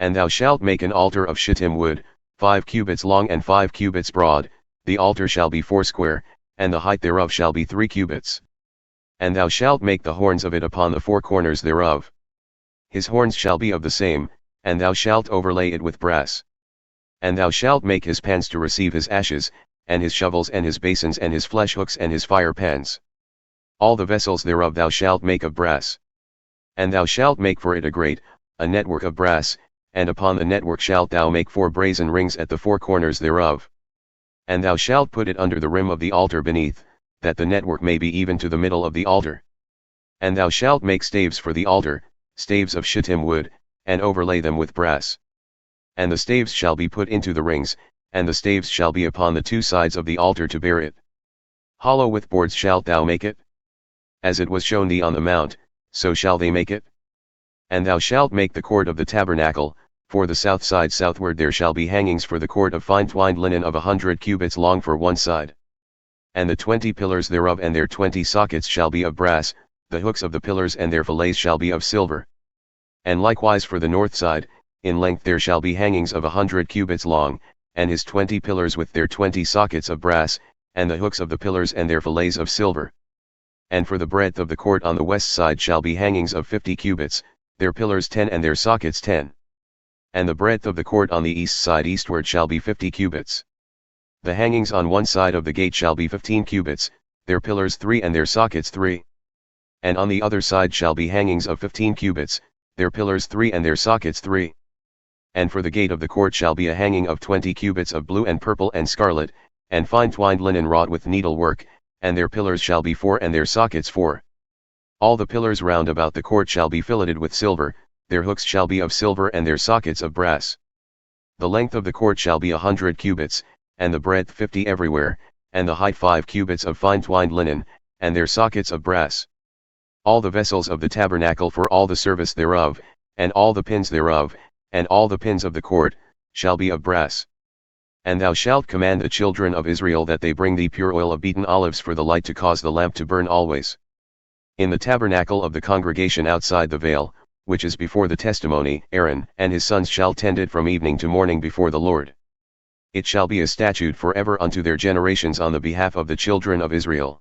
And thou shalt make an altar of shittim wood, 5 cubits long and 5 cubits broad, the altar shall be foursquare, and the height thereof shall be 3 cubits. And thou shalt make the horns of it upon the 4 corners thereof. His horns shall be of the same, and thou shalt overlay it with brass. And thou shalt make his pans to receive his ashes, and his shovels and his basins and his fleshhooks and his firepans. All the vessels thereof thou shalt make of brass. And thou shalt make for it a grate, a network of brass, and upon the network shalt thou make 4 brazen rings at the 4 corners thereof. And thou shalt put it under the rim of the altar beneath, that the network may be even to the middle of the altar. And thou shalt make staves for the altar, staves of shittim wood, and overlay them with brass. And the staves shall be put into the rings, and the staves shall be upon the 2 sides of the altar to bear it. Hollow with boards shalt thou make it. As it was shown thee on the mount, so shall they make it. And thou shalt make the cord of the tabernacle, for the south side southward there shall be hangings for the cord of fine twined linen of 100 cubits long for one side. And the 20 pillars thereof and their 20 sockets shall be of brass, the hooks of the pillars and their fillets shall be of silver. And likewise for the north side, in length there shall be hangings of 100 cubits long, and his 20 pillars with their 20 sockets of brass, and the hooks of the pillars and their fillets of silver. And for the breadth of the court on the west side shall be hangings of 50 cubits, their pillars 10 and their sockets 10. And the breadth of the court on the east side eastward shall be 50 cubits. The hangings on one side of the gate shall be 15 cubits, their pillars 3 and their sockets 3. And on the other side shall be hangings of 15 cubits, their pillars 3 and their sockets 3. And for the gate of the court shall be a hanging of 20 cubits of blue and purple and scarlet, and fine twined linen wrought with needlework, and their pillars shall be 4 and their sockets 4. All the pillars round about the court shall be filleted with silver, their hooks shall be of silver and their sockets of brass. The length of the court shall be 100 cubits, and the breadth 50 everywhere, and the height 5 cubits of fine twined linen, and their sockets of brass. All the vessels of the tabernacle for all the service thereof, and all the pins thereof, and all the pins of the court, shall be of brass. And thou shalt command the children of Israel that they bring thee pure oil of beaten olives for the light to cause the lamp to burn always. In the tabernacle of the congregation outside the veil, which is before the testimony, Aaron and his sons shall tend it from evening to morning before the Lord. It shall be a statute forever unto their generations on the behalf of the children of Israel.